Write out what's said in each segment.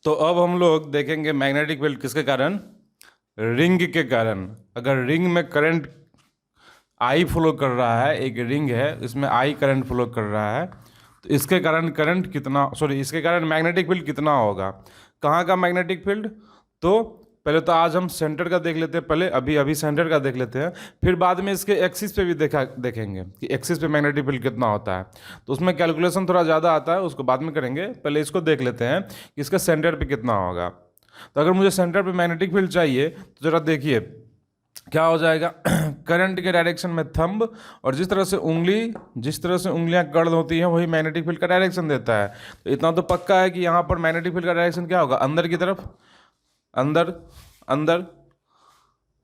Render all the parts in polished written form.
तो अब हम लोग देखेंगे मैग्नेटिक फील्ड किसके कारण, रिंग के कारण। अगर रिंग में करंट आई फ्लो कर रहा है, एक रिंग है इसमें आई करंट फ्लो कर रहा है, तो इसके कारण करंट कितना, सॉरी इसके कारण मैग्नेटिक फील्ड कितना होगा। कहाँ का मैग्नेटिक फील्ड, तो पहले तो आज हम सेंटर का देख लेते हैं, पहले अभी अभी सेंटर का देख लेते हैं, फिर बाद में इसके एक्सिस पे भी देखेंगे कि एक्सिस पे मैग्नेटिक फील्ड कितना होता है। तो उसमें कैलकुलेशन थोड़ा ज़्यादा आता है, उसको बाद में करेंगे, पहले इसको देख लेते हैं कि इसका सेंटर पे कितना होगा। तो अगर मुझे सेंटर पे मैग्नेटिक फील्ड चाहिए तो ज़रा देखिए क्या हो जाएगा। करंट के डायरेक्शन में थंब, और जिस तरह से उंगलियां कर्ल होती हैं वही मैग्नेटिक फील्ड का डायरेक्शन देता है। तो इतना तो पक्का है कि यहाँ पर मैग्नेटिक फील्ड का डायरेक्शन क्या होगा, अंदर की तरफ, अंदर अंदर।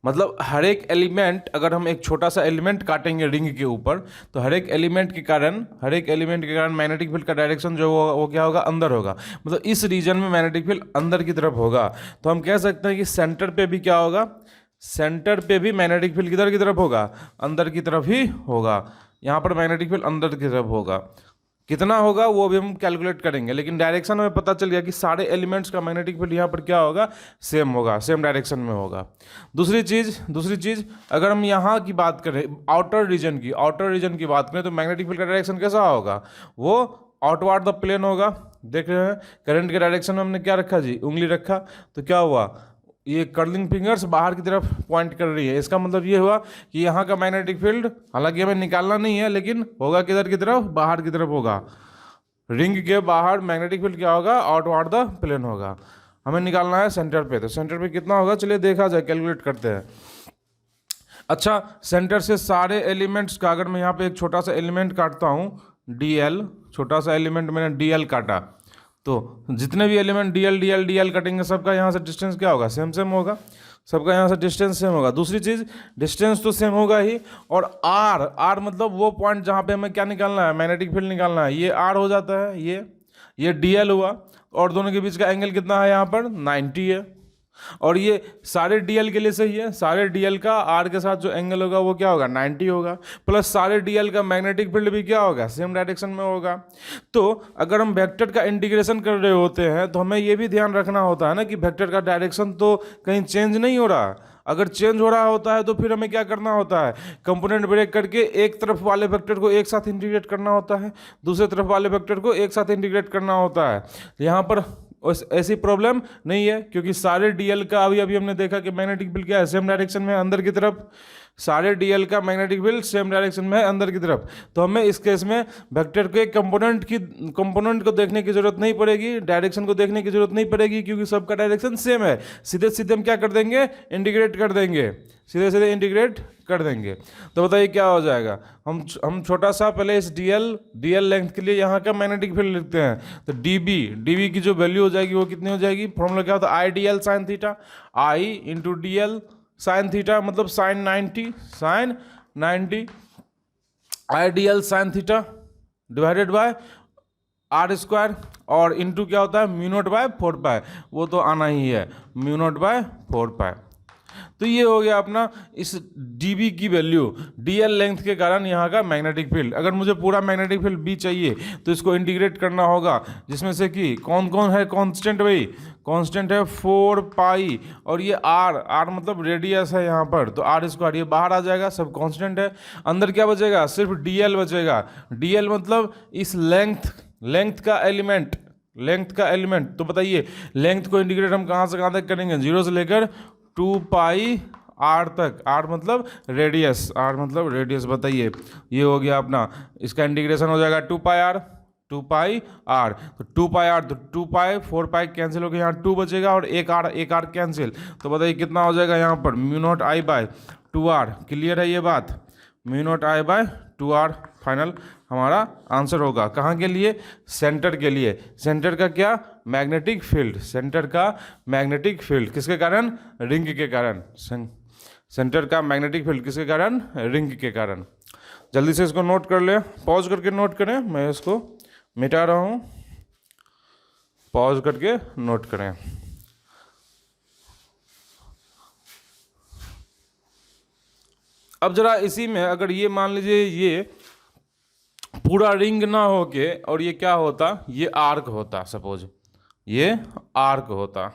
मतलब हर एक एलिमेंट, अगर हम एक छोटा सा एलिमेंट काटेंगे रिंग के ऊपर, तो हर एक एलिमेंट के कारण मैग्नेटिक फील्ड का डायरेक्शन जो होगा वो क्या होगा, अंदर होगा। मतलब इस रीजन में मैग्नेटिक फील्ड अंदर की तरफ होगा। तो हम कह सकते हैं कि सेंटर पे भी क्या होगा, सेंटर पे भी मैग्नेटिक फील्ड किधर की तरफ होगा, अंदर की तरफ ही होगा। यहाँ पर मैग्नेटिक फील्ड अंदर की तरफ होगा। कितना होगा वो भी हम कैलकुलेट करेंगे, लेकिन डायरेक्शन में पता चल गया कि सारे एलिमेंट्स का मैग्नेटिक फील्ड यहाँ पर क्या होगा, सेम होगा, सेम डायरेक्शन में होगा। दूसरी चीज़ अगर हम यहाँ की बात करें, आउटर रीजन की बात करें, तो मैग्नेटिक फील्ड का डायरेक्शन कैसा होगा, वो आउटवर्ड द प्लेन होगा। देख रहे हैं करंट के डायरेक्शन में हमने क्या रखा जी, उंगली रखा, तो क्या हुआ, ये कर्लिंग फिंगर्स बाहर की तरफ पॉइंट कर रही है। इसका मतलब ये हुआ कि यहाँ का मैग्नेटिक फील्ड, हालांकि हमें निकालना नहीं है, लेकिन होगा किधर की तरफ, बाहर की तरफ होगा। रिंग के बाहर मैग्नेटिक फील्ड क्या होगा, आउटवर्ड द प्लेन होगा। हमें निकालना है सेंटर पे, तो सेंटर पे कितना होगा, चलिए देखा जाए, कैलकुलेट करते हैं। अच्छा, सेंटर से सारे एलिमेंट्स का अगर मैं यहाँ पे एक छोटा सा एलिमेंट काटता हूँ, डीएल, छोटा सा एलिमेंट मैंने डीएल काटा, तो जितने भी एलिमेंट डीएल कटेंगे, सबका यहाँ से डिस्टेंस क्या होगा, सेम होगा, सबका यहाँ से डिस्टेंस सेम होगा। दूसरी चीज़, डिस्टेंस तो सेम होगा ही, और आर मतलब वो पॉइंट जहाँ पे हमें क्या निकालना है, मैग्नेटिक फील्ड निकालना है, ये आर हो जाता है, ये डीएल हुआ, और दोनों के बीच का एंगल कितना है, यहाँ पर 90 है। और ये सारे डीएल के लिए सही है, सारे डीएल का आर के साथ जो एंगल होगा वो क्या होगा, 90 होगा, प्लस सारे डीएल का मैग्नेटिक फील्ड भी क्या होगा, सेम डायरेक्शन में होगा। तो अगर हम वेक्टर का इंटीग्रेशन कर रहे होते हैं तो हमें ये भी ध्यान रखना होता है ना कि वेक्टर का डायरेक्शन तो कहीं चेंज नहीं हो रहा। अगर चेंज हो रहा होता है तो फिर हमें क्या करना होता है, कंपोनेंट ब्रेक करके एक तरफ वाले वेक्टर को एक साथ इंटीग्रेट करना होता है, दूसरे तरफ वाले वेक्टर को एक साथ इंटीग्रेट करना होता है। यहाँ पर ऐसी प्रॉब्लम नहीं है, क्योंकि सारे डीएल का अभी अभी हमने देखा कि मैग्नेटिक फील्ड क्या है, सेम डायरेक्शन में है, अंदर की तरफ। सारे डीएल का मैग्नेटिक फील्ड सेम डायरेक्शन में है, अंदर की तरफ। तो हमें इस केस में वेक्टर के कंपोनेंट को देखने की जरूरत नहीं पड़ेगी, डायरेक्शन को देखने की जरूरत नहीं पड़ेगी, क्योंकि सबका डायरेक्शन सेम है। सीधे सीधे हम क्या कर देंगे, इंटीग्रेट कर देंगे, सीधे सीधे इंटीग्रेट कर देंगे। तो बताइए क्या हो जाएगा। हम छोटा सा पहले इस डीएल लेंथ के लिए यहाँ का मैग्नेटिक फील्ड लिखते हैं। तो डीबी की जो वैल्यू हो जाएगी वो कितनी हो जाएगी, फॉर्मूला क्या होता है, I D L sine theta, I into D L sine theta, मतलब sine 90 I D L sine theta divided by R square, और इंटू क्या होता है, म्यू नॉट बाय 4 पाई, वो तो आना ही है, म्यू नॉट बाय 4 पाई। तो ये हो गया अपना इस dB की वैल्यू, dl लेंथ के कारण यहाँ का मैग्नेटिक फील्ड। अगर मुझे पूरा मैग्नेटिक फील्ड B चाहिए तो इसको इंटीग्रेट करना होगा, जिसमें से कि कौन कौन है कांस्टेंट, भाई कांस्टेंट है 4 पाई, और ये r मतलब रेडियस है यहाँ पर, तो आर स्क्वायर, ये बाहर आ जाएगा, सब कांस्टेंट है। अंदर क्या बचेगा, सिर्फ dl बचेगा। dl मतलब इस लेंथ का एलिमेंट। तो बताइए लेंथ को इंटीग्रेट हम कहाँ से कहाँ तक करेंगे, 0 से लेकर 2 पाई आर तक, आर मतलब रेडियस, बताइए ये हो गया अपना, इसका इंटीग्रेशन हो जाएगा 2 पाई आर, तो 2 पाई 4 पाई कैंसिल हो गया, यहाँ 2 बचेगा, और एक आर कैंसिल। तो बताइए कितना हो जाएगा यहाँ पर, mu naught I bye 2r। Clear है ये बात, mu naught I bye 2r final हमारा आंसर होगा। कहाँ के लिए, सेंटर के लिए। सेंटर का क्या, मैग्नेटिक फील्ड, सेंटर का मैग्नेटिक फील्ड किसके कारण, रिंग के कारण। सेंटर का मैग्नेटिक फील्ड किसके कारण, रिंग के कारण। जल्दी से इसको नोट कर ले, पॉज करके नोट करें, मैं इसको मिटा रहा हूँ, पॉज करके नोट करें। अब जरा इसी में अगर ये मान लीजिए ये पूरा रिंग ना होके और ये क्या होता, ये आर्क होता, सपोज ये आर्क होता।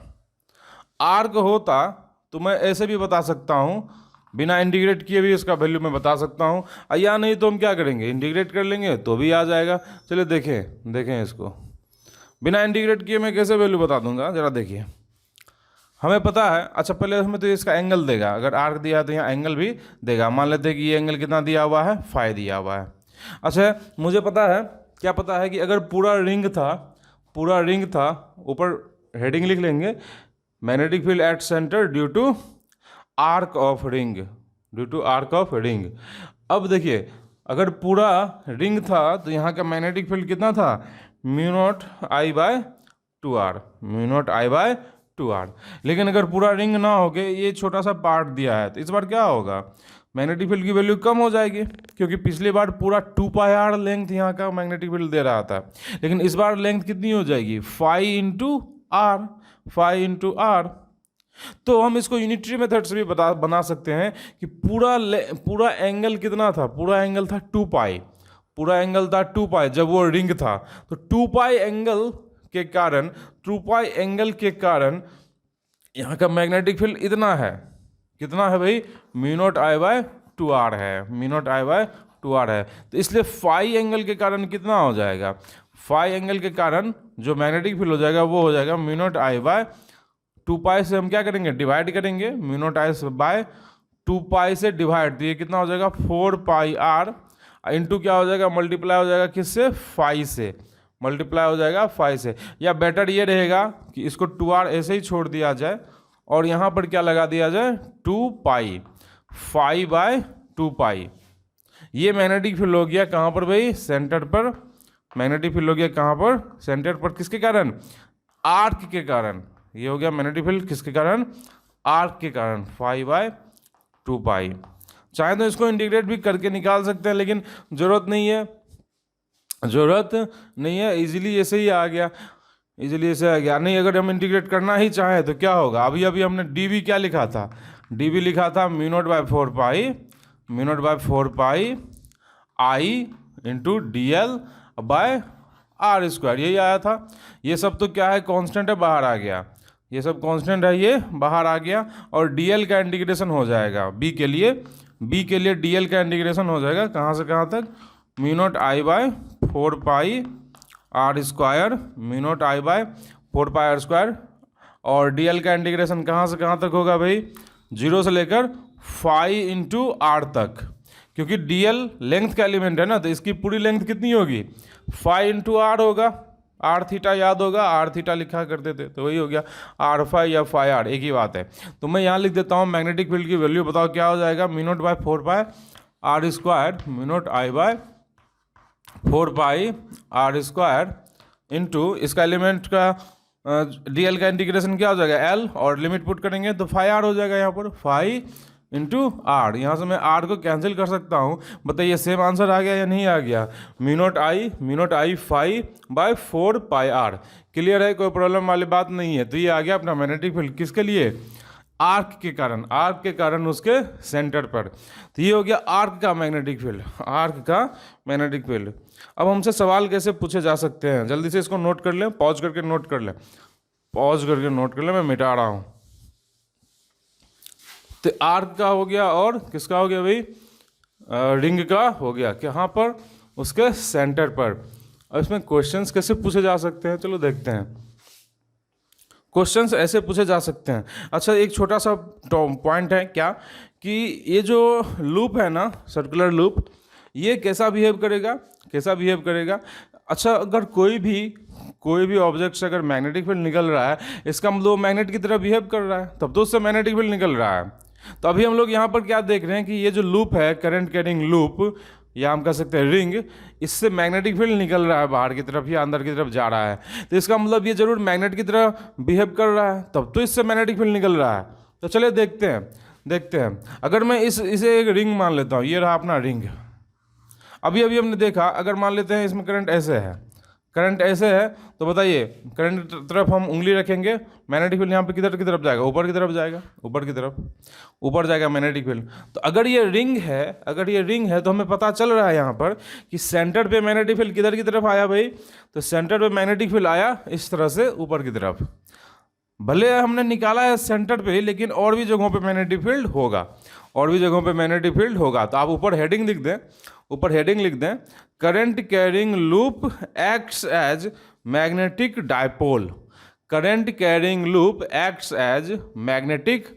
आर्क होता तो मैं ऐसे भी बता सकता हूँ, बिना इंटीग्रेट किए भी इसका वैल्यू मैं बता सकता हूँ, या नहीं तो हम क्या करेंगे, इंटीग्रेट कर लेंगे तो भी आ जाएगा। चलिए देखें इसको बिना इंटीग्रेट किए मैं कैसे वैल्यू बता दूंगा, ज़रा देखिए। हमें पता है, अच्छा पहले हमें तो इसका एंगल देगा, अगर आर्क दिया है तो यहाँ एंगल भी देगा। मान लेते हैं कि ये एंगल कितना दिया हुआ है, फाई दिया हुआ है। अच्छा मुझे पता है, क्या पता है कि अगर पूरा रिंग था, ऊपर हेडिंग लिख लेंगे, magnetic field at centre due to arc of ring. अब देखिए अगर पूरा रिंग था तो यहाँ का मैग्नेटिक फील्ड कितना था, mu naught I bye 2r। लेकिन अगर पूरा रिंग ना हो के ये छोटा सा पार्ट दिया है तो इस बार क्या होगा, मैग्नेटिक फील्ड की वैल्यू कम हो जाएगी, क्योंकि पिछली बार पूरा 2πr लेंथ यहाँ का मैग्नेटिक फील्ड दे रहा था, लेकिन इस बार लेंथ कितनी हो जाएगी, फाई इंटू आर। तो हम इसको यूनिटरी मेथड से भी बना सकते हैं कि पूरा एंगल कितना था, पूरा एंगल था 2π जब वो रिंग था। तो 2π एंगल के कारण यहाँ का मैग्नेटिक फील्ड इतना है, कितना है भाई, mu naught I bye 2r है। तो इसलिए फाई एंगल के कारण कितना हो जाएगा, फाई एंगल के कारण जो मैग्नेटिक फील्ड हो जाएगा वो हो जाएगा म्यू नॉट आई बाय 2π से हम क्या करेंगे, डिवाइड करेंगे, म्यू नॉट आई बाय 2π से डिवाइड, तो ये कितना हो जाएगा 4πr इंटू क्या हो जाएगा, मल्टीप्लाई हो जाएगा किससे, फाई से, या बेटर ये रहेगा कि इसको 2r ऐसे ही छोड़ दिया जाए और यहाँ पर क्या लगा दिया जाए, 2π, फाई बाय 2π। ये मैग्नेटिक फील्ड हो गया कहाँ पर भाई, सेंटर पर। मैग्नेटिक फील्ड हो गया कहाँ पर, सेंटर पर, किसके कारण, आर्क के कारण। ये हो गया मैग्नेटिक फील्ड किसके कारण, आर्क के कारण, फाई बाय 2π। चाहे तो इसको इंटीग्रेट भी करके निकाल सकते हैं, लेकिन ज़रूरत नहीं है, इजीली ऐसे ही आ गया, नहीं अगर हम इंटीग्रेट करना ही चाहें तो क्या होगा, अभी हमने dv क्या लिखा था, dv लिखा था mu naught by 4π I into dl by R square, यही आया था। ये सब तो क्या है, कांस्टेंट है, बाहर आ गया, ये सब कांस्टेंट है, ये बाहर आ गया, और dl का इंटीग्रेशन हो जाएगा b के लिए dl का इंटीग्रेशन हो जाएगा कहाँ से कहाँ तक, mu naught I by 4π R square, mu naught I by 4π R square, और dl का इंटीग्रेशन कहाँ से कहाँ तक होगा भाई, 0 से लेकर फाई इंटू आर तक, क्योंकि dl लेंथ का एलिमेंट है ना, तो इसकी पूरी लेंथ कितनी होगी, फाई इंटू आर होगा, आर थीटा याद होगा, आर थीटा लिखा करते थे, तो वही हो गया आर फाई या फाई आर, एक ही बात है। तो मैं यहाँ लिख देता हूँ मैग्नेटिक फील्ड की वैल्यू, बताओ क्या हो जाएगा, mu naught by 4π R square, mu naught I by 4π R square into इसका एलिमेंट का dl का इंटीग्रेशन क्या हो जाएगा, l, और लिमिट पुट करेंगे तो फाई आर हो जाएगा, यहाँ पर फाई इंटू आर। यहाँ से मैं आर को कैंसिल कर सकता हूँ, बताइए सेम आंसर आ गया या नहीं आ गया, mu naught I phi by 4π R. Clear है, कोई प्रॉब्लम वाली बात नहीं है। तो ये आ गया अपना मैग्नेटिक फील्ड किसके लिए, आर्क के कारण उसके सेंटर पर। तो ये हो गया आर्क का मैग्नेटिक फील्ड। अब हमसे सवाल कैसे पूछे जा सकते हैं, जल्दी से इसको नोट कर लें, पॉज करके नोट कर लें, मैं मिटा रहा हूँ। तो आर्क का हो गया और किसका हो गया भाई, रिंग का हो गया, कहाँ पर, उसके सेंटर पर। अब इसमें क्वेश्चंस कैसे पूछे जा सकते हैं, चलो देखते हैं। क्वेश्चंस ऐसे पूछे जा सकते हैं। अच्छा एक छोटा सा पॉइंट है क्या, कि ये जो लूप है ना, सर्कुलर लूप, ये कैसा बिहेव करेगा। अच्छा अगर कोई भी ऑब्जेक्ट से अगर मैग्नेटिक फील्ड निकल रहा है, इसका मतलब मैग्नेट की तरह बिहेव कर रहा है, तब तो उससे मैग्नेटिक फील्ड निकल रहा है। तो अभी हम लोग यहाँ पर क्या देख रहे हैं कि ये जो लूप है, करंट कैरिंग लूप, या हम कह सकते हैं रिंग, इससे मैग्नेटिक फील्ड निकल रहा है बाहर की तरफ या अंदर की तरफ जा रहा है। तो इसका मतलब ये जरूर मैग्नेट की तरह बिहेव कर रहा है, तब तो इससे मैग्नेटिक फील्ड निकल रहा है। तो चलिए देखते हैं। अगर मैं इसे एक रिंग मान लेता हूँ, ये रहा अपना रिंग। अभी हमने देखा, अगर मान लेते हैं इसमें करंट ऐसे है, करंट ऐसे है तो बताइए करंट तरफ हम उंगली रखेंगे, मैग्नेटिक फील्ड यहाँ पे किधर की तरफ जाएगा, ऊपर की तरफ जाएगा, ऊपर की तरफ, ऊपर जाएगा मैग्नेटिक फील्ड। तो अगर ये रिंग है, अगर ये रिंग है तो हमें पता चल रहा है यहाँ पर कि सेंटर पे मैग्नेटिक फील्ड किधर की तरफ आया भाई, तो सेंटर पे मैग्नेटिक फील्ड आया इस तरह से ऊपर की तरफ। भले हमने निकाला है सेंटर पे, लेकिन और भी जगहों पे मैग्नेटिक फील्ड होगा, और भी जगहों पे मैग्नेटिक फील्ड होगा। तो आप ऊपर हेडिंग लिख दें, ऊपर हेडिंग लिख दें, current carrying loop acts as magnetic dipole. Current carrying loop acts as magnetic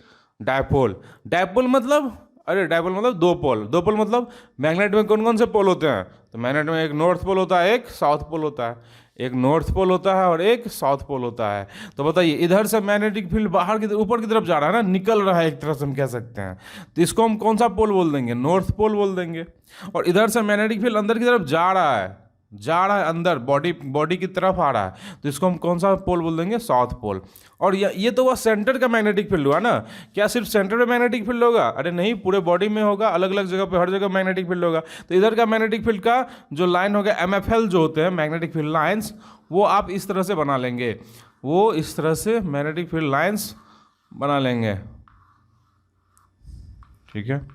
dipole. Dipole मतलब, अरे डायपोल मतलब दो पोल। दो पोल मतलब मैग्नेट में कौन कौन से पोल होते हैं, तो मैग्नेट में एक नॉर्थ पोल होता है, एक साउथ पोल होता है, एक नॉर्थ पोल होता है और एक साउथ पोल होता है। तो बताइए इधर से मैग्नेटिक फील्ड बाहर की ऊपर की तरफ जा रहा है ना, निकल रहा है एक तरह से हम कह सकते हैं, तो इसको हम कौन सा पोल बोल देंगे, नॉर्थ पोल बोल देंगे। और इधर से मैग्नेटिक फील्ड अंदर की तरफ जा रहा है, जा रहा है अंदर, बॉडी की तरफ आ रहा है, तो इसको हम कौन सा पोल बोल देंगे, साउथ पोल। और ये तो वह सेंटर का मैग्नेटिक फील्ड हुआ ना, क्या सिर्फ सेंटर में मैग्नेटिक फील्ड होगा, अरे नहीं, पूरे बॉडी में होगा, अलग अलग जगह पे हर जगह मैग्नेटिक फील्ड होगा। तो इधर का मैग्नेटिक फील्ड का जो लाइन होगा, MFL जो होते हैं मैग्नेटिक फील्ड लाइन्स, वो आप इस तरह से बना लेंगे, वो इस तरह से मैग्नेटिक फील्ड लाइन्स बना लेंगे, ठीक है।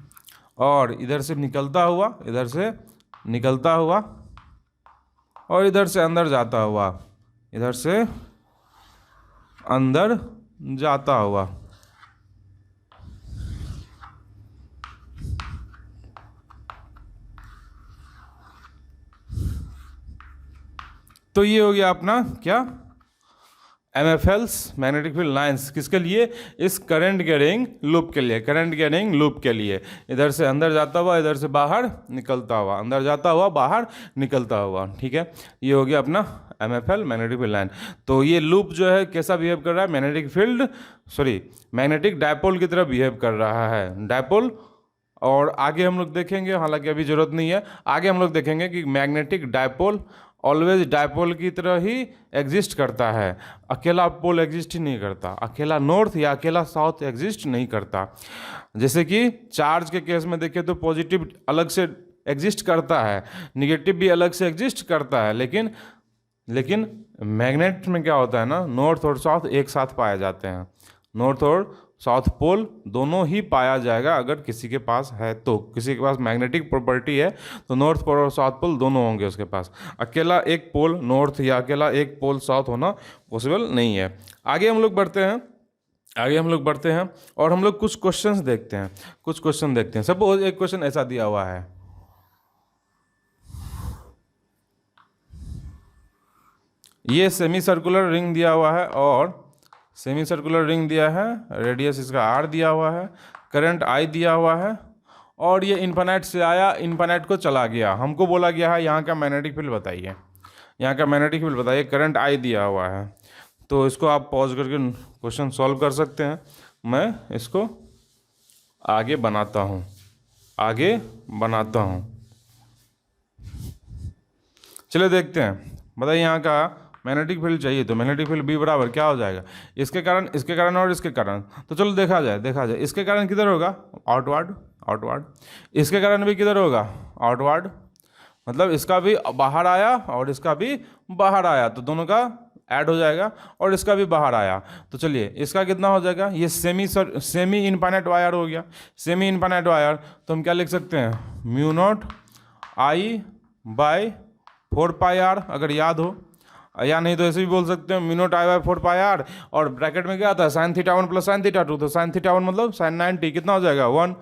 और इधर से निकलता हुआ, इधर से निकलता हुआ और इधर से अंदर जाता हुआ, इधर से अंदर जाता हुआ। तो ये हो गया अपना क्या, MFLs मैग्नेटिक फील्ड लाइंस, किसके लिए, इस करंट कैरिंग लूप के लिए, करंट कैरिंग लूप के लिए। इधर से अंदर जाता हुआ, इधर से बाहर निकलता हुआ, अंदर जाता हुआ बाहर निकलता हुआ, ठीक है। ये हो गया अपना MFL मैग्नेटिक फील्ड लाइन। तो ये लूप जो है कैसा बिहेव कर रहा है, magnetic field, sorry magnetic dipole की तरह बिहेव कर रहा है, डायपोल। और आगे हम लोग देखेंगे, हालांकि अभी जरूरत नहीं है, आगे हम लोग देखेंगे कि मैग्नेटिक डायपोल ऑलवेज डायपोल की तरह ही एग्जिस्ट करता है, अकेला पोल एग्जिस्ट ही नहीं करता, अकेला नॉर्थ या अकेला साउथ एग्जिस्ट नहीं करता। जैसे कि चार्ज के केस में देखें तो पॉजिटिव अलग से एग्जिस्ट करता है, निगेटिव भी अलग से एग्जिस्ट करता है, लेकिन मैग्नेट में क्या होता है ना, नॉर्थ और साउथ एक साथ पाए जाते हैं, नॉर्थ और साउथ पोल दोनों ही पाया जाएगा अगर किसी के पास है, तो किसी के पास मैग्नेटिक प्रॉपर्टी है तो नॉर्थ पोल और साउथ पोल दोनों होंगे उसके पास। अकेला एक पोल नॉर्थ या अकेला एक पोल साउथ होना पॉसिबल नहीं है। आगे हम लोग बढ़ते हैं, आगे हम लोग बढ़ते हैं और हम लोग कुछ क्वेश्चंस देखते हैं, कुछ क्वेश्चन देखते हैं। सपोज एक क्वेश्चन ऐसा दिया हुआ है, ये सेमी सर्कुलर रिंग दिया हुआ है और सेमी सर्कुलर रिंग दिया है, रेडियस इसका R दिया हुआ है, करंट I दिया हुआ है और ये इन्फिनिट से आया, इन्फिनिट को चला गया। हमको बोला गया है यहाँ का मैग्नेटिक फील्ड बताइए, यहाँ का मैग्नेटिक फील्ड बताइए, करंट I दिया हुआ है। तो इसको आप पॉज करके क्वेश्चन सॉल्व कर सकते हैं, मैं इसको आगे बनाता हूँ, आगे बनाता हूँ। चलिए देखते हैं, बताइए यहाँ का मैग्नेटिक फील्ड चाहिए, तो मैग्नेटिक फील्ड B बराबर क्या हो जाएगा, इसके कारण, इसके कारण और इसके कारण। तो चलो देखा जाए, देखा जाए, इसके कारण किधर होगा, आउटवर्ड, आउटवर्ड, इसके कारण भी किधर होगा, आउटवर्ड, मतलब इसका भी बाहर आया और इसका भी बाहर आया, तो दोनों का ऐड हो जाएगा और इसका भी बाहर आया। तो चलिए इसका कितना हो जाएगा, ये सेमी इनफाइनाइट वायर हो गया, सेमी इनफाइनाइट वायर। तो हम क्या लिख सकते हैं, mu naught I bye 4πr, अगर याद हो, या नहीं तो ऐसे भी बोल सकते हैं mu naught I bye 4πr, और ब्रैकेट में क्या आता है, sin θ1 प्लस sin θ2, तो sin θ1 मतलब sin 90, कितना हो जाएगा 1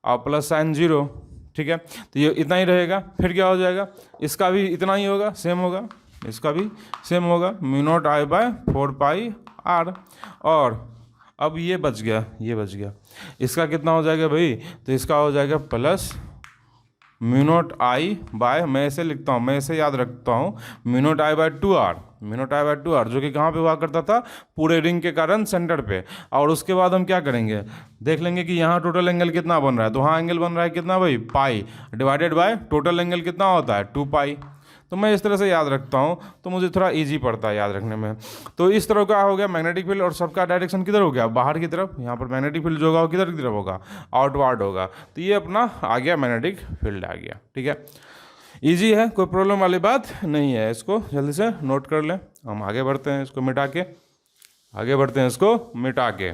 और प्लस sin 0, ठीक है। तो ये इतना ही रहेगा, फिर क्या हो जाएगा, इसका भी इतना ही होगा, सेम होगा, इसका भी सेम होगा, mu naught I bye 4πr। और अब ये बच गया, ये बच गया, इसका कितना हो जाएगा भाई, तो इसका हो जाएगा plus mu naught I by, मैं ऐसे लिखता हूँ, मैं ऐसे याद रखता हूँ, mu naught I by 2r, mu naught I by 2r, जो कि कहाँ पे हुआ करता था, पूरे रिंग के कारण सेंटर पे। और उसके बाद हम क्या करेंगे, देख लेंगे कि यहाँ टोटल एंगल कितना बन रहा है, तो हाँ एंगल बन रहा है कितना भाई, पाई, डिवाइडेड बाय टोटल एंगल कितना होता है, 2π। तो मैं इस तरह से याद रखता हूँ, तो मुझे थोड़ा इजी पड़ता है याद रखने में। तो इस तरह का हो गया मैग्नेटिक फील्ड, और सबका डायरेक्शन किधर हो गया, बाहर की तरफ। यहाँ पर मैग्नेटिक फील्ड जो होगा वो किधर की तरफ होगा, आउटवर्ड होगा। तो ये अपना आ गया, मैग्नेटिक फील्ड आ गया, ठीक है। इजी है, कोई प्रॉब्लम वाली बात नहीं है। इसको जल्दी से नोट कर लें, हम आगे बढ़ते हैं इसको मिटा के, आगे बढ़ते हैं इसको मिटा के।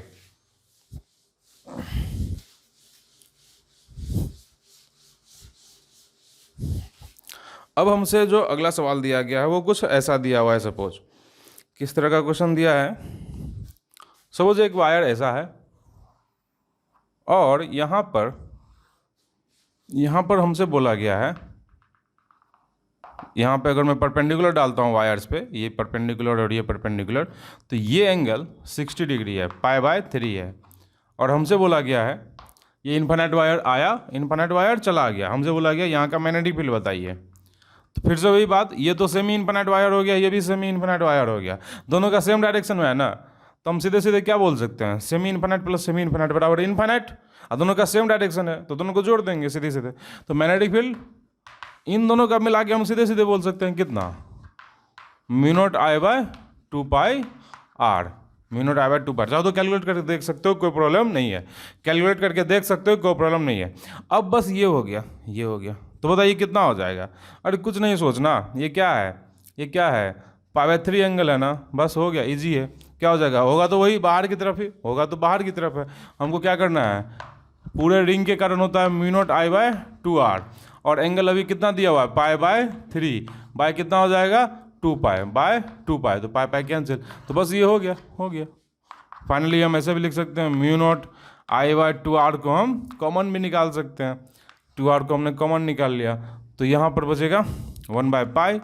अब हमसे जो अगला सवाल दिया गया है वो कुछ ऐसा दिया हुआ है। सपोज किस तरह का क्वेश्चन दिया है, सपोज एक वायर ऐसा है और यहाँ पर हमसे बोला गया है, यहाँ पे अगर मैं परपेंडिकुलर डालता हूँ वायर्स पे, ये परपेंडिकुलर और ये परपेंडिकुलर, तो ये एंगल 60 डिग्री है, π/3 है। और हमसे बोला गया है ये इन्फिनिट वायर आया, इन्फिनिट वायर चला गया, हमसे बोला गया यहाँ का मैग्नेटिक फील्ड बताइए। तो फिर से वही बात, ये तो सेमी इन्फिनिट वायर हो गया, ये भी सेमी इन्फिनिट वायर हो गया, दोनों का सेम डायरेक्शन में है ना, तो हम सीधे सीधे क्या बोल सकते हैं, semi infinite plus semi infinite बराबर इन्फिनिट, और दोनों का सेम डायरेक्शन है तो दोनों को जोड़ देंगे सीधे सीधे। तो मैग्नेटिक फील्ड इन दोनों का मिला के हम सीधे सीधे बोल सकते हैं कितना, μ0I/2πr, μ0I/2πr। चाहो तो कैलकुलेट करके देख सकते हो, कोई प्रॉब्लम नहीं है, कैलकुलेट करके देख सकते हो, कोई प्रॉब्लम नहीं है। अब बस ये हो गया, ये हो गया, तो बताइए कितना हो जाएगा। अरे कुछ नहीं सोचना, ये क्या है, ये क्या है, π/3 एंगल है ना, बस हो गया, इजी है। क्या हो जाएगा, होगा तो वही बाहर की तरफ ही, होगा तो बाहर की तरफ है। हमको क्या करना है, पूरे रिंग के कारण होता है μ0I/2r, और एंगल अभी कितना दिया हुआ है, π/3, बाय कितना हो जाएगा 2π/2π, तो पाई कैंसिल, तो बस ये हो गया, हो गया। फाइनली हम ऐसे भी लिख सकते हैं μ0I/2r को हम कॉमन भी निकाल सकते हैं, 2r को हमने कॉमन निकाल लिया, तो यहाँ पर बचेगा 1/π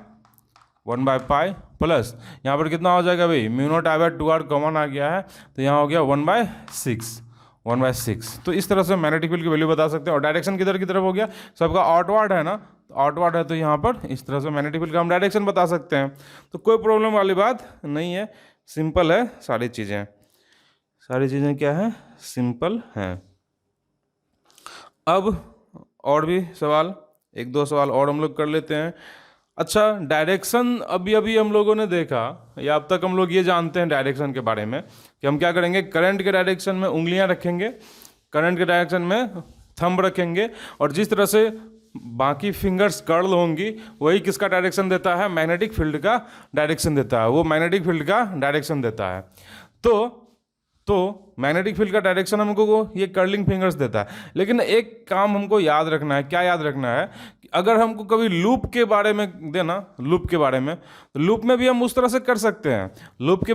प्लस यहाँ पर कितना हो जाएगा भाई, μ0I/2r कॉमन आ गया है, तो यहाँ हो गया 1/6। तो इस तरह से मैग्नेटिक फील्ड की वैल्यू बता सकते हैं। और डायरेक्शन किधर की तरफ हो गया, सबका आउटवर्ड है ना, तो आउटवर्ड है, तो यहाँ पर इस तरह से मैग्नेटिक फील्ड का हम डायरेक्शन बता सकते हैं। तो कोई प्रॉब्लम वाली बात नहीं है, सिंपल है सारी चीज़ें, सारी चीज़ें क्या है, सिंपल हैं। अब और भी सवाल, एक दो सवाल और हम लोग कर लेते हैं। अच्छा, डायरेक्शन अभी अभी हम लोगों ने देखा, या अब तक हम लोग ये जानते हैं डायरेक्शन के बारे में कि हम क्या करेंगे, करंट के डायरेक्शन में उंगलियां रखेंगे, करंट के डायरेक्शन में थंब रखेंगे, और जिस तरह से बाकी फिंगर्स कर्ल होंगी वही किसका डायरेक्शन देता है, मैग्नेटिक फील्ड का डायरेक्शन देता है, वो मैग्नेटिक फील्ड का डायरेक्शन देता है। तो मैग्नेटिक फील्ड का डायरेक्शन हमको वो ये कर्लिंग फिंगर्स देता है। लेकिन एक काम हमको याद रखना है, क्या याद रखना है, कि अगर हमको कभी लूप के बारे में देना, लूप के बारे में, तो लूप में भी हम उस तरह से कर सकते हैं, लूप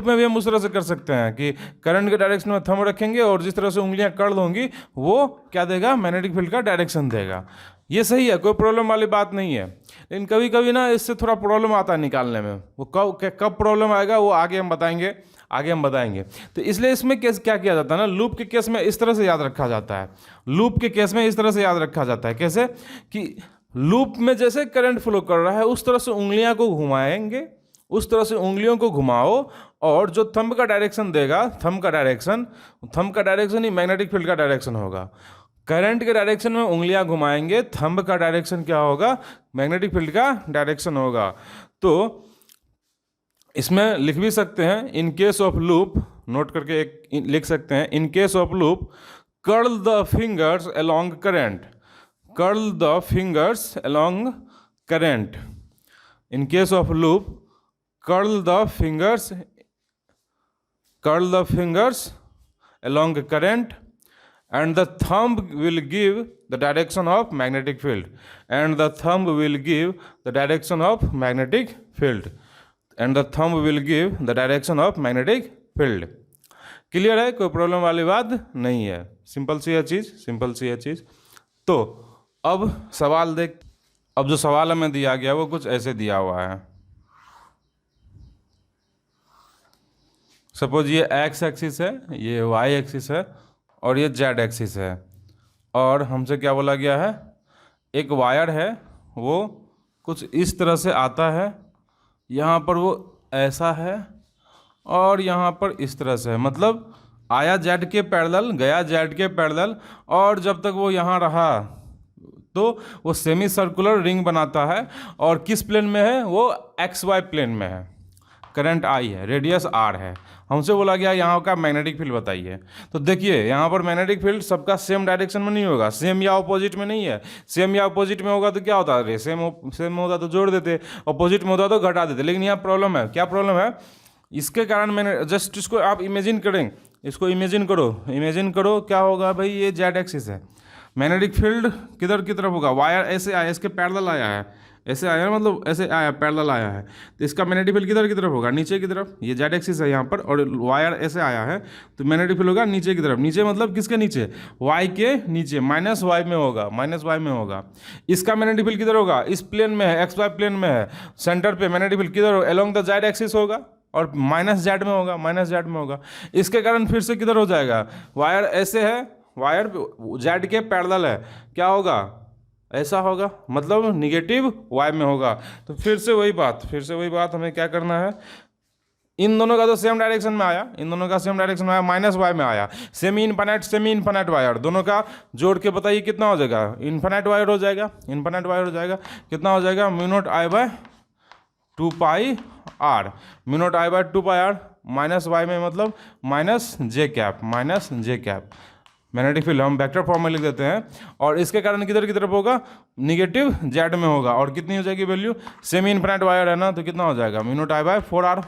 में भी हम उस तरह से कर सकते हैं कि करंट के डायरेक्शन में थंब रखेंगे और जिस तरह से उंगलियां कर्ल होंगी वो क्या देगा, मैग्नेटिक फील्ड का डायरेक्शन देगा। ये सही है, कोई प्रॉब्लम वाली बात नहीं है। लेकिन कभी कभी ना इससे थोड़ा प्रॉब्लम आता है निकालने में, वो कब प्रॉब्लम आएगा वो आगे हम बताएंगे। तो इसलिए इसमें केस क्या किया जाता है ना, लूप के केस में इस तरह से याद रखा जाता है, लूप के केस में इस तरह से याद रखा जाता है। कैसे कि लूप में जैसे करंट फ्लो कर रहा है उस तरह से उंगलियां को घुमाएंगे, उस तरह से उंगलियों को घुमाओ, और जो थंब का डायरेक्शन देगा, थंब का डायरेक्शन ही मैग्नेटिक फील्ड का डायरेक्शन होगा। करंट के डायरेक्शन में उंगलियां घुमाएंगे, थंब का डायरेक्शन क्या होगा, मैग्नेटिक फील्ड का डायरेक्शन होगा। तो इसमें लिख भी सकते हैं, in case of loop, note करके एक लिख सकते हैं, in case of loop curl the fingers along current, curl the fingers along current, in case of loop curl the fingers along current, and the thumb will give the direction of magnetic field, and the thumb will give the direction of magnetic field, and the thumb will give the direction of magnetic field. Clear है, कोई problem वाली बात नहीं है, simple सी है चीज़। तो अब सवाल देख, अब जो सवाल हमें दिया गया वो कुछ ऐसे दिया हुआ है। सपोज ये एक्स एक्सिस है, ये वाई एक्सिस है, और ये जेड एक्सिस है, और हमसे क्या बोला गया है, एक वायर है वो कुछ इस तरह से आता है, यहाँ पर वो ऐसा है, और यहाँ पर इस तरह से है, मतलब आया जेड के पैरेलल, गया जेड के पैरेलल, और जब तक वो यहाँ रहा तो वो सेमी सर्कुलर रिंग बनाता है, और किस प्लेन में है, वो एक्स वाई प्लेन में है। करंट आई है, रेडियस आर है। हमसे बोला गया यहाँ का मैग्नेटिक फील्ड बताइए। तो देखिए यहाँ पर मैग्नेटिक फील्ड सबका सेम डायरेक्शन में नहीं होगा, सेम या अपोजिट में नहीं है। सेम या अपोजिट में होगा तो क्या होता है, सेम होता तो जोड़ देते, अपोजिट में होता तो घटा देते। लेकिन यहाँ प्रॉब्लम है, क्या प्रॉब्लम है, इसके कारण मैंने जस्ट इसको आप इमेजिन करें, इसको इमेजिन करो क्या होगा भाई, ये जेड एक्सिस है, मैग्नेटिक फील्ड किधर की तरफ होगा, वायर ऐसे आया, इसके पैरेलल आया है, ऐसे आया मतलब ऐसे आया, पैरेलल आया है, तो इसका मैग्नेटिक फील्ड किधर की तरफ होगा, नीचे की तरफ। ये जेड एक्सिस है यहाँ पर और वायर ऐसे आया है, तो मैग्नेटिक फील्ड होगा नीचे की तरफ। नीचे मतलब किसके नीचे, वाई के नीचे, माइनस वाई में होगा। इसका मैग्नेटिक फील्ड किधर होगा, इस प्लेन में है, एक्स वाई प्लेन में है, सेंटर पे मैग्नेटिक फील्ड किधर होगा, अलोंग द जेड एक्सिस होगा और माइनस जेड में होगा। इसके कारण फिर से किधर हो जाएगा, वायर ऐसे है, वायर जेड के पैरेलल है, क्या होगा, ऐसा होगा, मतलब निगेटिव वाई में होगा। तो फिर से वही बात हमें क्या करना है, इन दोनों का तो सेम डायरेक्शन में आया, माइनस वाई में आया, सेमी इनफाइनाइट वायर, दोनों का जोड़ के बताइए कितना हो जाएगा, इनफाइनाइट वायर हो जाएगा, कितना हो जाएगा, mu naught I by 2 pi R, minus Y में मतलब minus J cap. Magnetic field हम वेक्टर फॉर्म में लिख देते हैं, और इसके कारण किधर की तरफ होगा, निगेटिव जेड में होगा। और कितनी हो जाएगी वैल्यू, सेमी इनफिनिट वायर है ना, तो कितना हो जाएगा, mu naught I bye 4r।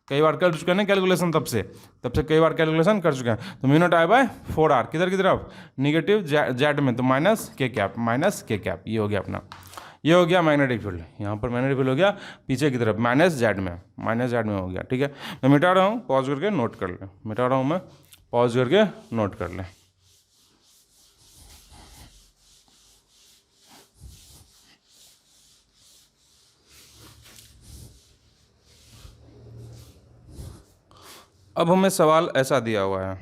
कई बार कर चुके हैं कैलकुलेशन, तब से कई बार कैलकुलेशन कर चुके हैं। तो mu naught I bye 4r किधर की तरफ, निगेटिव जेड में, तो माइनस के कैप। ये हो गया अपना, ये हो गया मैग्नेटिक फील्ड। यहाँ पर मैग्नेटिक फील्ड हो गया पीछे की तरफ, माइनस जेड में हो गया। ठीक है, मैं मिटा रहा हूँ, पॉज करके नोट कर लें। अब हमें सवाल ऐसा दिया हुआ है,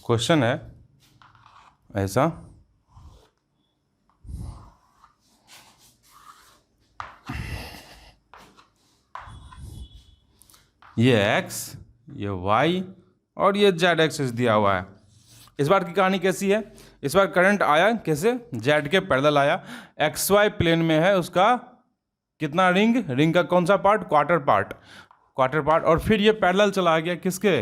क्वेश्चन है ऐसा, ये x, ये y और ये z एक्सिस दिया हुआ है। इस बार की कहानी कैसी है, इस बार करंट आया कैसे, z के पैरेलल आया, xy प्लेन में है, उसका कितना रिंग का कौन सा पार्ट, क्वार्टर पार्ट, और फिर ये पैरेलल चला गया किसके,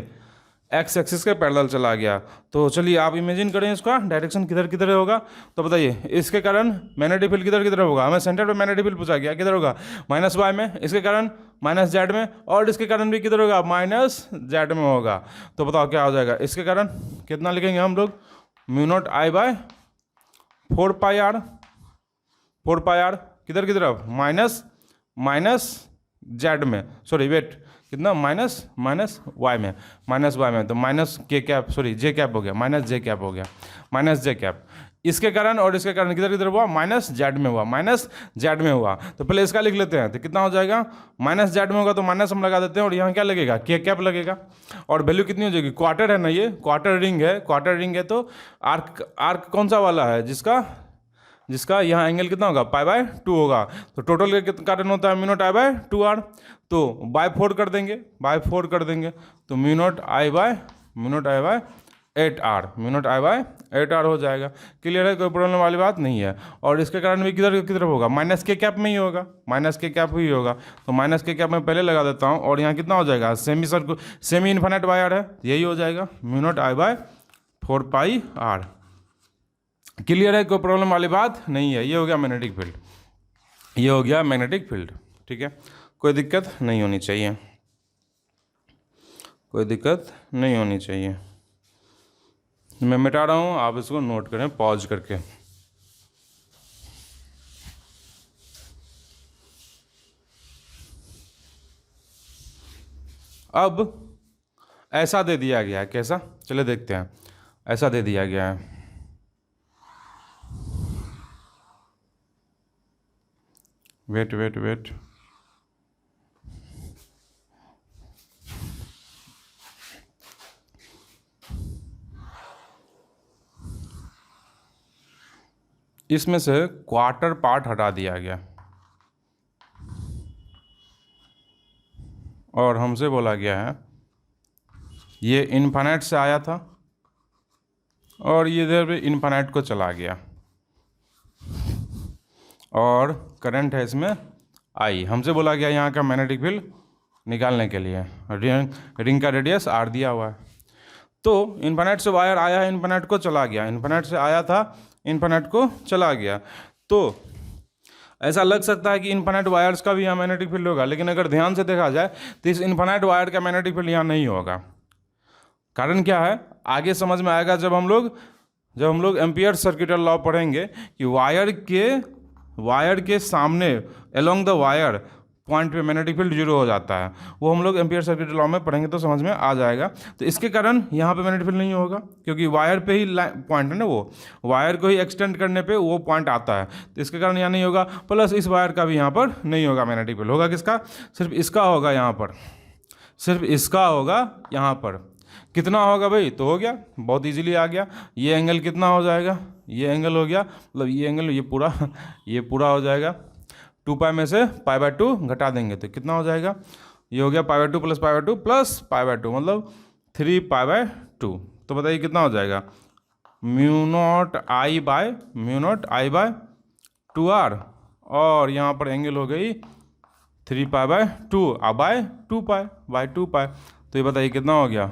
एक्स एक्सिस के पैरेलल चला गया। तो चलिए आप इमेजिन करें इसका डायरेक्शन किधर होगा। तो बताइए इसके कारण मैग्नेटिक फील्ड किधर होगा, हमें सेंटर पे मैग्नेटिक फील्ड पूछा गया, किधर होगा, माइनस वाई में, इसके कारण माइनस जेड में, और इसके कारण भी किधर होगा, माइनस जेड में होगा। तो बताओ क्या हो जाएगा, इसके कारण कितना लिखेंगे हम लोग, mu naught I by 4 pi R, किधर की तरफ, माइनस जेड में, सॉरी वेट, कितना, माइनस वाई में, तो माइनस जे कैप हो गया, माइनस जे कैप। इसके कारण और इसके कारण किधर हुआ, माइनस जेड में हुआ। तो पहले इसका लिख लेते हैं, तो कितना हो जाएगा, माइनस जेड में होगा तो माइनस हम लगा देते हैं, और यहाँ क्या लगेगा, के कैप लगेगा, और वैल्यू कितनी हो जाएगी, क्वार्टर है ना, ये क्वार्टर रिंग है, तो आर्क कौन सा वाला है, जिसका यहाँ एंगल कितना होगा, पाई बाय 2 होगा। तो टोटल कारण होता है mu naught I bye 2r, तो बाय 4 कर देंगे, तो mu naught I bye 8r, हो जाएगा। क्लियर है, कोई प्रॉब्लम वाली बात नहीं है। और इसके कारण भी किधर होगा, माइनस के कैप में ही होगा, तो माइनस के कैप में पहले लगा देता हूँ, और यहाँ कितना हो जाएगा, सेमी इनफिनिट वायर है, यही हो जाएगा, mu naught I by 4 pi r। Clear है, कोई प्रॉब्लम वाली बात नहीं है। ये हो गया मैग्नेटिक फील्ड, ठीक है, कोई दिक्कत नहीं होनी चाहिए, मैं मिटा रहा हूँ, आप इसको नोट करें पॉज करके। अब ऐसा दे दिया गया है, कैसा, चले देखते हैं। ऐसा दे दिया गया है, वेट, इसमें से क्वार्टर पार्ट हटा दिया गया, और हमसे बोला गया है ये इनफिनिट से आया था, और ये इधर पे इनफिनिट को चला गया। और करंट है इसमें आई। हमसे बोला गया यहाँ का मैग्नेटिक फील्ड निकालने के लिए। रिंग का रेडियस आर दिया हुआ है। तो इन्फिनिट से वायर आया, इन्फिनिट को चला गया, इन्फिनिट से आया था, इन्फिनिट को चला गया। तो ऐसा लग सकता है कि इन्फिनिट वायर्स का भी यहाँ मैग्नेटिक फील्ड होगा, लेकिन अगर ध्यान से देखा जाए तो इस इन्फिनिट वायर का मैग्नेटिक फील्ड यहाँ नहीं होगा। कारण क्या है, आगे समझ में आएगा जब हम लोग एम्पियर सर्किटल लॉ पढ़ेंगे कि वायर के सामने अलोंग द वायर पॉइंट पे मैग्नेटिक फील्ड जीरो हो जाता है। वो हम लोग एम्पियर सर्किटल लॉ में पढ़ेंगे तो समझ में आ जाएगा। तो इसके कारण यहाँ पे मैग्नेटिक फील्ड नहीं होगा, क्योंकि वायर पे ही पॉइंट है ना, वो वायर को ही एक्सटेंड करने पे वो पॉइंट आता है, तो इसके कारण यहाँ नहीं होगा। प्लस इस वायर का भी यहाँ पर नहीं होगा मैग्नेटिक फील्ड। होगा किसका? सिर्फ इसका होगा यहाँ पर, सिर्फ इसका होगा यहाँ पर। कितना होगा भाई? तो हो गया, बहुत इजीली आ गया। ये एंगल कितना हो जाएगा? ये एंगल हो गया, मतलब ये एंगल ये पूरा हो जाएगा। 2 पाई में से π/2 घटा देंगे तो कितना हो जाएगा? ये हो गया π/2 प्लस π/2 प्लस π/2, मतलब 3π/2। तो बताइए कितना हो जाएगा? μ0I/2R, और यहाँ पर एंगल हो गई 3π/2 बाय 2π। तो ये बताइए कितना हो गया?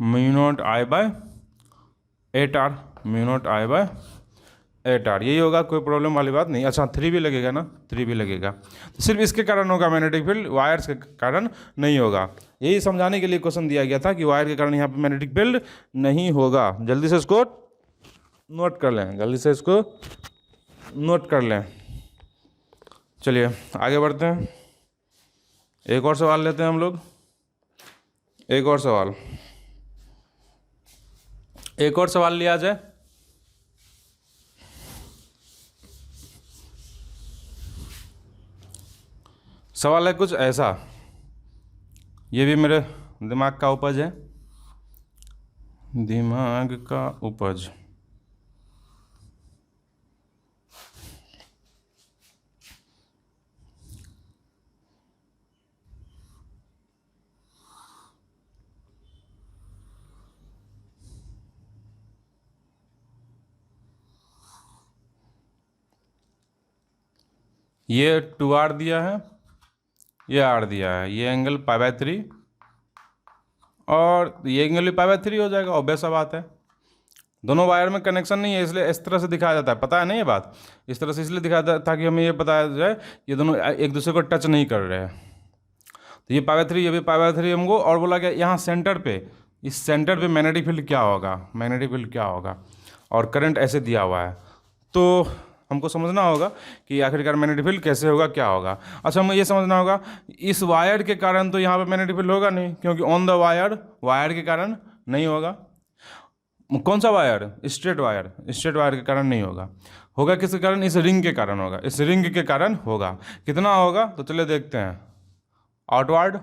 μ0I/8R, μ0I/8R। यही होगा, कोई प्रॉब्लम वाली बात नहीं। अच्छा 3 भी लगेगा ना? 3 भी लगेगा। तो सिर्फ इसके कारण होगा मैग्नेटिक फील्ड, वायर्स के कारण नहीं होगा। यही समझाने के लिए क्वेश्चन दिया गया था कि वायर के कारण यहाँ पे मैग्नेटिक फील्ड नहीं होगा। जल्दी से इसको नोट कर लें, जल्दी से इसको नोट कर लें। चलिए आगे बढ़ते हैं, एक और सवाल लेते हैं हम लोग। एक और सवाल लिया जाए। सवाल है कुछ ऐसा, ये भी मेरे दिमाग का उपज है, दिमाग का उपज। ये 2R दिया है, ये R दिया है, ये एंगल π/3 और ये एंगल भी π/3 हो जाएगा। ऑब्वियस सा बात है, दोनों वायर में कनेक्शन नहीं है, इसलिए इस तरह से दिखाया जाता है। पता है ना ये बात? इस तरह से इसलिए दिखाया जाता है ताकि हमें ये बताया जाए ये दोनों एक दूसरे को टच नहीं कर रहे हैं। तो ये π/3, ये भी π/3 हमको। और बोला गया यहाँ सेंटर पे, इस सेंटर पे मैग्नेटिक फील्ड क्या होगा, मैग्नेटिक फील्ड क्या होगा, और करंट ऐसे दिया हुआ है। तो हमको समझना होगा कि आखिरकार मैग्नेटिक फील्ड कैसे होगा, क्या होगा। अच्छा हमें ये समझना होगा इस वायर के कारण तो यहाँ पे मैग्नेटिक फील्ड होगा नहीं, क्योंकि ऑन द वायर के कारण नहीं होगा। कौन सा वायर? स्ट्रेट वायर के कारण नहीं होगा। होगा किसके कारण? इस रिंग के कारण होगा, इस रिंग के कारण होगा। कितना होगा? तो चलिए देखते हैं। आउटवर्ड।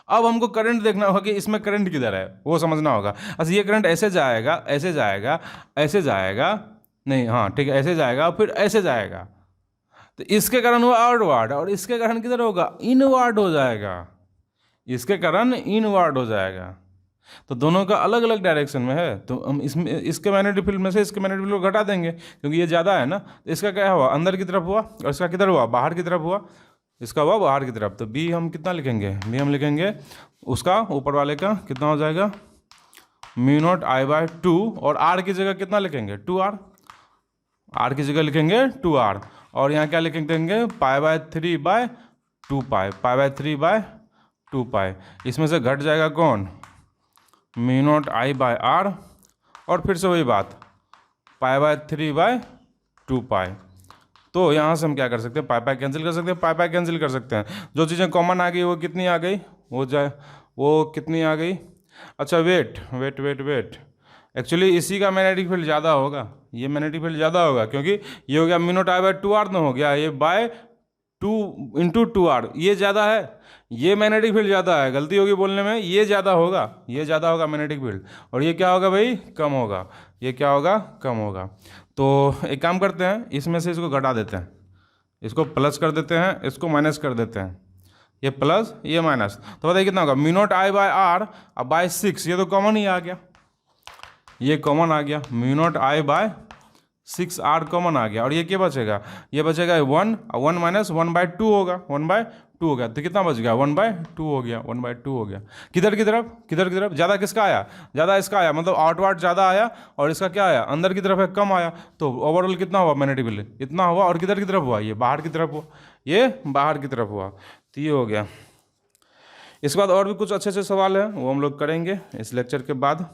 अब हमको करंट देखना होगा कि इसमें करंट किधर है, वो समझना होगा। अच्छा ये करंट ऐसे जाएगा, ऐसे जाएगा, ऐसे जाएगा, नहीं हाँ ठीक है, ऐसे जाएगा, फिर ऐसे जाएगा, तो इसके कारण हुआ आउटवर्ड, और इसके कारण किधर होगा? इनवर्ड हो जाएगा, इसके कारण इनवर्ड हो जाएगा। तो दोनों का अलग अलग डायरेक्शन में है, तो हम इसमें इसके मैग्नेटिक फील्ड में से इसके मैग्नेटिक फील्ड को घटा देंगे, क्योंकि ये ज़्यादा है ना। तो इसका क्या हुआ? अंदर की तरफ हुआ, और इसका किधर हुआ? बाहर की तरफ हुआ। इसका हुआ बाहर की तरफ। तो बी हम कितना लिखेंगे? बी हम लिखेंगे उसका ऊपर वाले का कितना हो जाएगा? μ0I/2, और आर की जगह कितना लिखेंगे? 2R। आर की जगह लिखेंगे 2R, और यहाँ क्या लिख देंगे? π/3/2π, π/3/2π। इसमें से घट जाएगा कौन? μ0I/R, और फिर से वही बात π/3/2π। तो यहाँ से हम क्या कर सकते हैं? पाई कैंसिल कर सकते हैं, पाई कैंसिल कर सकते हैं। जो चीज़ें कॉमन आ गई वो कितनी आ गई? वो कितनी आ गई? अच्छा वेट, एक्चुअली इसी का मैग्नेटिक फील्ड ज़्यादा होगा, ये मैग्नेटिक फील्ड ज़्यादा होगा, क्योंकि ये हो गया μ0I/2R ना हो गया, ये बाय 2 × 2R, ये ज़्यादा है, ये मैग्नेटिक फील्ड ज़्यादा है। गलती होगी बोलने में, ये ज़्यादा होगा, ये ज़्यादा होगा मैग्नेटिक फील्ड, और ये क्या होगा भाई? कम होगा। ये क्या होगा? कम होगा। तो एक काम करते हैं, इसमें से इसको घटा देते हैं, इसको प्लस कर देते हैं, इसको माइनस कर देते हैं, ये प्लस ये माइनस। तो बताइए कितना होगा? μ0I/R अब /6, ये तो कॉमन ही आ गया, ये कॉमन आ गया। μ0I/6 6R कॉमन आ गया, और ये क्या बचेगा, ये बचेगा 1, 1 माइनस 1/2 होगा, 1/2 हो गया, तो कितना बच गया, 1/2 हो गया, 1/2 हो गया। किधर की तरफ, किधर की तरफ, ज़्यादा किसका आया, ज़्यादा इसका आया, मतलब आउटवर्ड ज़्यादा आया और इसका क्या आया, अंदर की तरफ है कम आया, तो ओवरऑल कितना हुआ मैग्नेटिक फील्ड, इतना हुआ। और किधर की तरफ हुआ, ये बाहर की तरफ हुआ, ये बाहर की तरफ हुआ, तो ये हो गया। इसके बाद और भी कुछ अच्छे अच्छे सवाल हैं, वो हम लोग करेंगे इस लेक्चर के बाद।